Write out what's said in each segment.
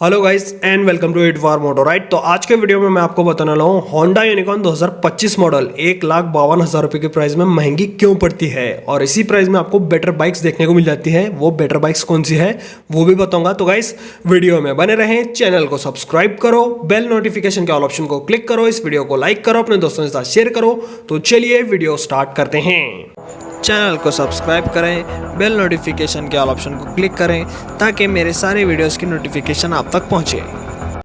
Hello guys and welcome to it for moto right. तो आज के वीडियो में मैं आपको बताने वाला हूँ होंडा यूनिकॉर्न 2025 मॉडल 1,52,000 रुपए के प्राइस में महंगी क्यों पड़ती है और इसी प्राइस में आपको बेटर बाइक्स देखने को मिल जाती है। वो बेटर बाइक्स कौन सी है वो भी बताऊंगा। तो गाइस वीडियो में बने रहें, चैनल को सब्सक्राइब करो, बेल नोटिफिकेशन के ऑल ऑप्शन को क्लिक करो, इस वीडियो को लाइक करो, अपने दोस्तों के साथ शेयर करो। तो चलिए वीडियो स्टार्ट करते हैं। चैनल को सब्सक्राइब करें, बेल नोटिफिकेशन के ऑल ऑप्शन को क्लिक करें ताकि मेरे सारे वीडियोस की नोटिफिकेशन आप तक पहुंचे।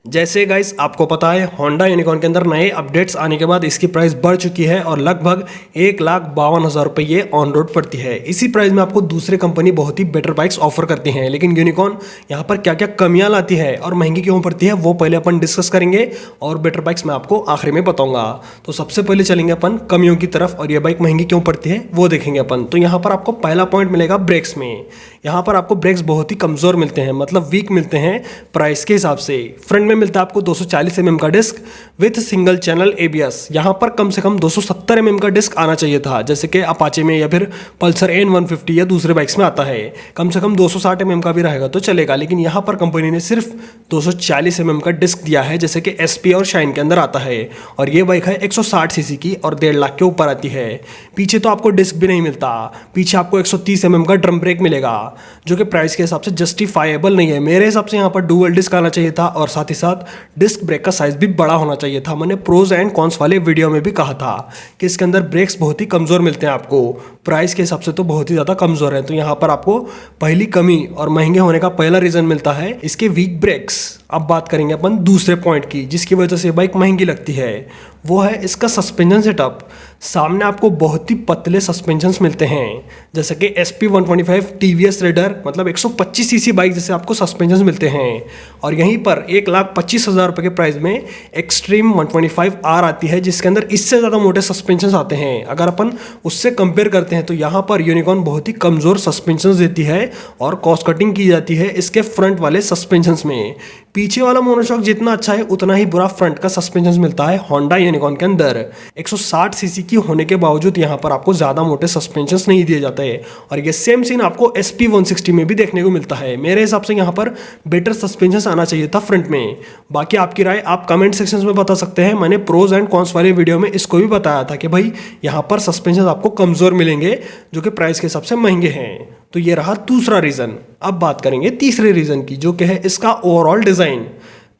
जैसे गाइस आपको पता है होंडा यूनिकॉर्न के अंदर नए अपडेट्स आने के बाद इसकी प्राइस बढ़ चुकी है और लगभग 1,52,000 रुपये ये ऑन रोड पड़ती है। इसी प्राइस में आपको दूसरे कंपनी बहुत ही बेटर बाइक्स ऑफर करती हैं, लेकिन यूनिकॉर्न यहाँ पर क्या क्या कमियां लाती है और महंगी क्यों पड़ती है वो पहले अपन डिस्कस करेंगे और बेटर बाइक्स मैं आपको आखिरी में बताऊंगा। तो सबसे पहले चलेंगे अपन कमियों की तरफ और ये बाइक महंगी क्यों पड़ती है वो देखेंगे अपन। तो यहाँ पर आपको पहला पॉइंट मिलेगा ब्रेक्स में। यहाँ पर आपको ब्रेक्स बहुत ही कमजोर मिलते हैं, मतलब वीक मिलते हैं प्राइस के हिसाब से। फ्रंट में मिलता है आपको 240 mm का disc with single channel ABS। यहाँ पर कम से कम 270 mm का डिस्क आना चाहिए था, जैसे कि अपाचे में या फिर पल्सर N150 या दूसरे बाइक्स में आता है। कम से कम 260 mm का भी रहेगा तो चलेगा, लेकिन यहाँ पर कंपनी ने सिर्फ 240 mm का डिस्क दिया है, जैसे कि SP और शाइन के अंदर आता है। और ये बाइक है 160 सीसी की और 1.5 लाख के ऊपर आती है। पीछे तो आपको डिस्क भी नहीं मिलता, पीछे आपको 130 mm का ड्रम ब्रेक मिलेगा, जो कि प्राइस के हिसाब से जस्टिफाइबल नहीं है। मेरे हिसाब से यहाँ पर डुअल डिस्क आना चाहिए था और साथ ही साथ डिस्क ब्रेक का साइज भी बड़ा होना चाहिए था। मैंने प्रोज एंड कॉन्स वाले वीडियो में भी कहा था कि इसके अंदर ब्रेक्स बहुत ही कमजोर मिलते हैं आपको, प्राइस के हिसाब से तो बहुत ही ज़्यादा कमजोर है। तो यहाँ पर आपको पहली कमी और महंगे होने का पहला रीजन मिलता है इसके वीक ब्रेक्स। अब बात करेंगे अपन दूसरे पॉइंट की जिसकी वजह से बाइक महंगी लगती है, वो है इसका सस्पेंशन सेटअप। सामने आपको बहुत ही पतले सस्पेंशंस मिलते हैं, जैसे कि SP 125 TVS रेडर, मतलब 125 सीसी बाइक जैसे आपको सस्पेंशंस मिलते हैं। और यहीं पर 1,25,000 रुपये के प्राइस में एक्सट्रीम 125R आती है, जिसके अंदर इससे ज़्यादा मोटे सस्पेंशंस आते हैं। अगर अपन उससे कंपेयर करते हैं तो यहाँ पर यूनिकॉर्न बहुत ही कमज़ोर सस्पेंशंस देती है और कॉस्ट कटिंग की जाती है इसके फ्रंट वाले सस्पेंशंस में। पीछे वाला मोनोशॉक जितना अच्छा है उतना ही बुरा फ्रंट का सस्पेंशन मिलता है होंडा यूनिकॉर्न के अंदर। 160 सीसी की होने के बावजूद यहाँ पर आपको ज़्यादा मोटे सस्पेंशंस नहीं दिए जाते हैं और ये सेम सीन आपको SP 160 में भी देखने को मिलता है। मेरे हिसाब से यहाँ पर बेटर सस्पेंशंस आना चाहिए था फ्रंट में। बाकी आपकी राय आप कमेंट सेक्शन में बता सकते हैं। मैंने प्रोज एंड कॉन्स वाले वीडियो में इसको भी बताया था कि भाई यहाँ पर सस्पेंशन आपको कमज़ोर मिलेंगे जो कि प्राइस के हिसाब से महंगे हैं। तो ये रहा दूसरा रीज़न। अब बात करेंगे तीसरे रीज़न की, जो कि है इसका ओवरऑल डिज़ाइन।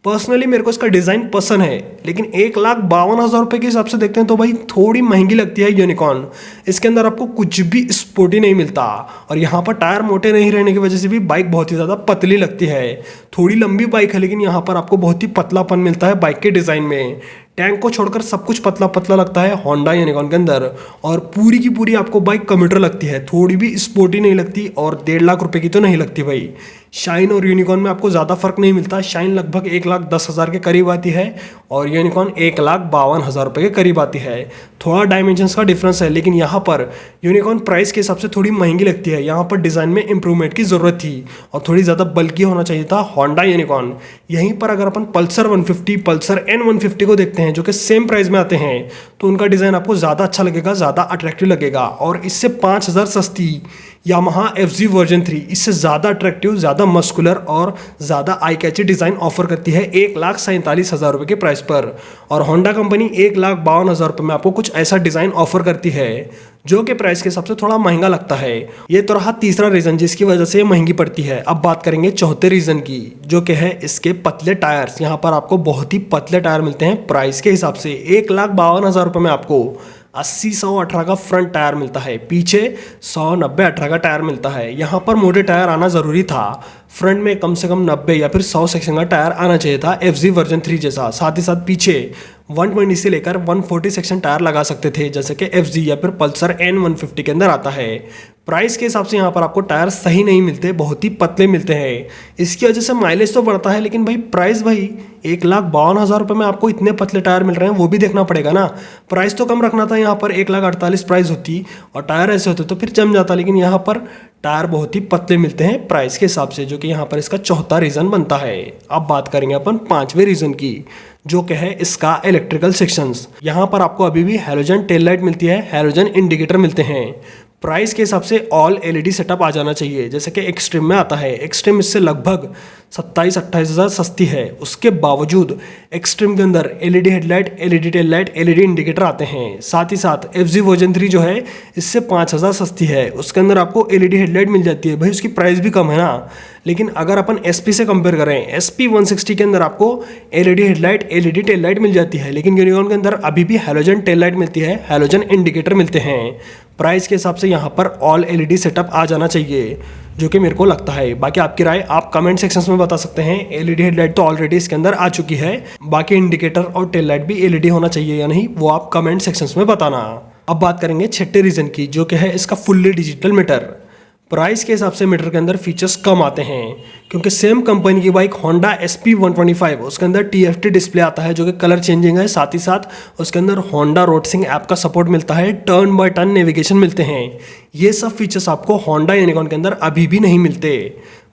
पर्सनली मेरे को इसका डिज़ाइन पसंद है, लेकिन 1,52,000 रुपये के हिसाब से देखते हैं तो भाई थोड़ी महंगी लगती है यूनिकॉर्न। इसके अंदर आपको कुछ भी स्पोर्टी नहीं मिलता और यहाँ पर टायर मोटे नहीं रहने की वजह से भी बाइक बहुत ही ज़्यादा पतली लगती है। थोड़ी लंबी बाइक है लेकिन यहाँ पर आपको बहुत ही पतलापन मिलता है बाइक के डिज़ाइन में। टैंक को छोड़कर सब कुछ पतला पतला लगता है होंडा यूनिकॉर्न के अंदर और पूरी की पूरी आपको बाइक कम्यूटर लगती है, थोड़ी भी स्पोर्टी नहीं लगती और 1.5 लाख रुपए की तो नहीं लगती भाई। शाइन और यूनिकॉर्न में आपको ज़्यादा फर्क नहीं मिलता। शाइन लगभग 1,10,000 के करीब आती है और यूनिकॉर्न 1,52,000 रुपये के करीब आती है। थोड़ा डायमेंशंस का डिफरेंस है, लेकिन यहाँ पर यूनिकॉर्न प्राइस के हिसाब से थोड़ी महंगी लगती है। यहाँ पर डिज़ाइन में इंप्रूवमेंट की ज़रूरत थी और थोड़ी ज़्यादा बल्कि होना चाहिए था होंडा यूनिकॉर्न। यहीं पर अगर अपन पल्सर 150, पल्सर N150 को देखते हैं जो कि सेम प्राइस में आते हैं, तो उनका डिज़ाइन आपको ज़्यादा अच्छा लगेगा, ज़्यादा अट्रैक्टिव लगेगा। और इससे 5,000 सस्ती यामाहा FZ वर्जन 3 इससे ज़्यादा अट्रैक्टिव, ज़्यादा मस्कुलर और ज़्यादा आई कैची डिज़ाइन ऑफर करती है 1,47,000 रुपये के प्राइस पर। और होंडा कंपनी 1,52,000 रुपये में आपको कुछ ऐसा डिज़ाइन ऑफर करती है जो कि प्राइस के हिसाब से थोड़ा महंगा लगता है। ये तो रहा तीसरा रीज़न जिसकी वजह से ये महंगी पड़ती है। अब बात करेंगे चौथे रीज़न की, जो कि है इसके पतले टायर्स। यहाँ पर आपको बहुत ही पतले टायर मिलते हैं प्राइस के हिसाब से। 1,52,000 रुपये में आपको 80-100-18 का फ्रंट टायर मिलता है, पीछे 100-90-18 का टायर मिलता है। यहाँ पर मोटे टायर आना ज़रूरी था। फ्रंट में कम से कम 90 या फिर 100 सेक्शन का टायर आना चाहिए था FZ वर्जन 3 जैसा। साथ ही साथ पीछे 120 से लेकर 140 सेक्शन टायर लगा सकते थे, जैसे कि FZ या फिर पल्सर N150 के अंदर आता है। प्राइस के हिसाब से यहाँ पर आपको टायर सही नहीं मिलते, बहुत ही पतले मिलते हैं। इसकी वजह से माइलेज तो बढ़ता है, लेकिन भाई प्राइस भाई 1,52,000 रुपये में आपको इतने पतले टायर मिल रहे हैं वो भी देखना पड़ेगा ना। प्राइस तो कम रखना था, यहाँ पर 1,48,000 प्राइस होती और टायर ऐसे होते तो फिर जम जाता, लेकिन यहाँ पर टायर बहुत ही पतले मिलते हैं प्राइस के हिसाब से, जो कि यहाँ पर इसका चौथा रीज़न बनता है। अब बात करेंगे अपन पांचवें रीज़न की, जो कि है इसका इलेक्ट्रिकल सेक्शंस। यहाँ पर आपको अभी भी हैलोजन टेल लाइट मिलती है, हैलोजन इंडिकेटर मिलते हैं। प्राइस के हिसाब से ऑल एलईडी सेटअप आ जाना चाहिए, जैसे कि एक्सट्रीम में आता है। एक्सट्रीम इससे लगभग 27-28 हज़ार सस्ती है। उसके बावजूद एक्सट्रीम के अंदर LED headlight, LED tail light, LED indicator आते हैं। साथ ही साथ FZ वर्जन 3 जो है इससे 5,000 सस्ती है। उसके अंदर आपको एलईडी हेडलाइट मिल जाती है। भाई उसकी प्राइस भी कम है ना, लेकिन अगर अपन SP से कंपेयर करें, SP 160 के अंदर आपको LED headlight, LED tail light मिल जाती है, लेकिन यूनिकॉर्न के अंदर अभी भी हैलोजन टेल लाइट मिलती है, हैलोजन इंडिकेटर मिलते हैं। प्राइस के हिसाब से यहाँ पर ऑल एलईडी सेटअप आ जाना चाहिए, जो कि मेरे को लगता है। बाकी आपकी राय आप कमेंट सेक्शंस में बता सकते हैं। एलईडी हेडलाइट तो ऑलरेडी इसके अंदर आ चुकी है, बाकी इंडिकेटर और टेल लाइट भी एलईडी होना चाहिए या नहीं, वो आप कमेंट सेक्शंस में बताना। अब बात करेंगे छठे रीजन की, जो कि है इसका फुल्ली डिजिटल मीटर। प्राइस के हिसाब से मीटर के अंदर फीचर्स कम आते हैं, क्योंकि सेम कंपनी की बाइक होंडा SP 125 उसके अंदर TFT डिस्प्ले आता है, जो कि कलर चेंजिंग है। साथ ही साथ उसके अंदर होंडा रोडसिंग ऐप का सपोर्ट मिलता है, टर्न बाय टर्न नेविगेशन मिलते हैं। ये सब फीचर्स आपको होंडा यूनिकॉर्न के अंदर अभी भी नहीं मिलते।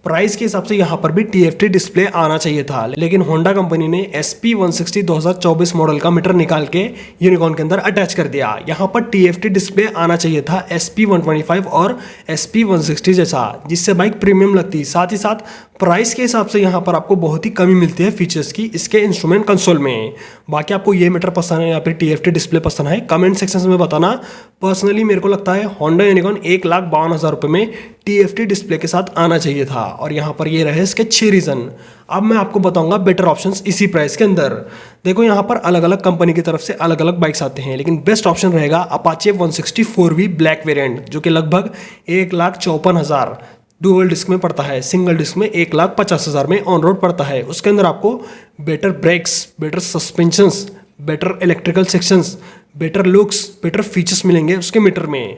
प्राइस के हिसाब से यहाँ पर भी TFT डिस्प्ले आना चाहिए था, लेकिन होंडा कंपनी ने SP 160 2024 मॉडल का मीटर निकाल के यूनिकॉर्न के अंदर अटैच कर दिया। यहाँ पर TFT डिस्प्ले आना चाहिए था SP 125 और SP 160 जैसा, जिससे बाइक प्रीमियम लगती। साथ ही साथ प्राइस के हिसाब से यहाँ पर आपको बहुत ही कमी मिलती है फीचर्स की इसके इंस्ट्रूमेंट कंसोल में। बाकी आपको ये मीटर पसंद है या फिर TFT डिस्प्ले पसंद है, कमेंट सेक्शन में बताना। पर्सनली मेरे को लगता है होंडा यूनिकॉर्न 1,52,000 रुपये में TFT डिस्प्ले के साथ आना चाहिए था। और यहाँ पर ये रहे इसके 6 रीज़न। अब मैं आपको बताऊंगा बेटर ऑप्शंस इसी प्राइस के अंदर। देखो यहाँ पर अलग अलग कंपनी की तरफ से अलग अलग बाइक्स आते हैं, लेकिन बेस्ट ऑप्शन रहेगा अपाचे 160 4V ब्लैक वेरिएंट, जो कि लगभग 1,54,000 डुअल डिस्क में पड़ता है। सिंगल डिस्क में 1,50,000 में ऑन रोड पड़ता है। उसके अंदर आपको better brakes, better suspensions, better electrical sections, better looks, better features मिलेंगे उसके मीटर में।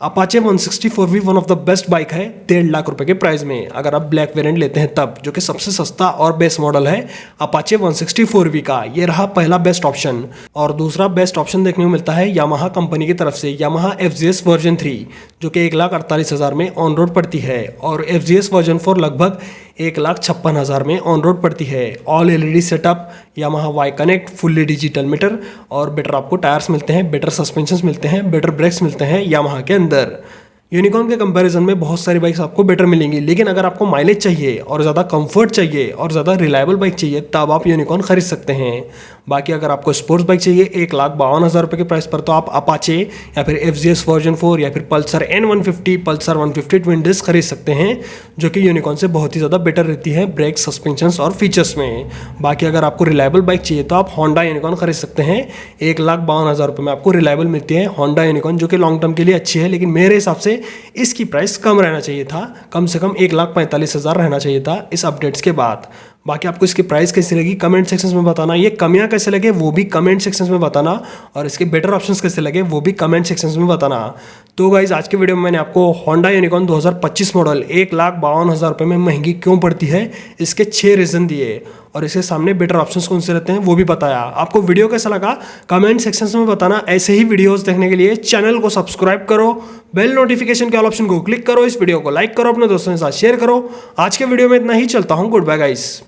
Apache 160 4V one of the best bike है 1.5 लाख रुपए के प्राइस में, अगर आप ब्लैक वेरिएंट लेते हैं तब, जो कि सबसे सस्ता और बेस्ट मॉडल है अपाचे 160 4V का। ये रहा पहला बेस्ट ऑप्शन। और दूसरा बेस्ट ऑप्शन देखने को मिलता है यामाहा कंपनी की तरफ से, यामाहा FZS वर्जन 3, जो कि 1,48,000 में ऑन रोड पड़ती है, और FZS वर्जन 4 लगभग 1,56,000 में ऑन रोड पड़ती है। All LED setup, Yamaha Y connect, fully digital meter, और बेटर आपको टायर्स मिलते हैं, बेटर सस्पेंशंस मिलते हैं, बेटर ब्रेक्स मिलते हैं यामाहा के अंदर। यूनिकॉर्न के कंपैरिजन में बहुत सारी बाइक्स आपको बेटर मिलेंगी, लेकिन अगर आपको माइलेज चाहिए और ज़्यादा कंफर्ट चाहिए और ज़्यादा रिलायबल बाइक चाहिए, तब आप यूनिकॉर्न खरीद सकते हैं। बाकी अगर आपको स्पोर्ट्स बाइक चाहिए 1,52,000 रुपये के प्राइस पर, तो आप अपाचे या फिर FZS वर्जन 4 या फिर Pulsar N150, Pulsar 150 twin disc खरीद सकते हैं, जो कि यूनिकॉर्न से बहुत ही ज़्यादा बेटर रहती है ब्रेक, सस्पेंशंस और फीचर्स में। बाकी अगर आपको रिलायबल बाइक चाहिए तो आप होंडा यूनिकॉर्न खरीद सकते हैं। 1,52,000 रुपये में आपको रिलायबल मिलती है होंडा यूनिकॉर्न, जो कि लॉन्ग टर्म के लिए अच्छी है, लेकिन मेरे हिसाब से इसकी प्राइस कम रहना चाहिए था, कम से कम 1,45,000 रहना चाहिए था इस अपडेट्स के बाद। बाकी आपको इसकी प्राइस कैसी लगी कमेंट सेक्शंस में बताना, ये कमियां कैसे लगे वो भी कमेंट सेक्शंस में बताना, और इसके बेटर ऑप्शंस कैसे लगे वो भी कमेंट सेक्शंस में बताना। तो गाइज आज के वीडियो में मैंने आपको होंडा यूनिकॉर्न 2025 मॉडल 1,52,000 रुपये में महंगी क्यों पड़ती है इसके 6 रीज़न दिए, और इसके सामने बेटर ऑप्शंस कौन से रहते हैं वो भी बताया। आपको वीडियो कैसा लगा कमेंट सेक्शंस में बताना। ऐसे ही वीडियोस देखने के लिए चैनल को सब्सक्राइब करो, बेल नोटिफिकेशन के ऑल ऑप्शन को क्लिक करो, इस वीडियो को लाइक करो, अपने दोस्तों के साथ शेयर करो। आज के वीडियो में इतना ही, चलता हूँ, गुड बाय गाइस।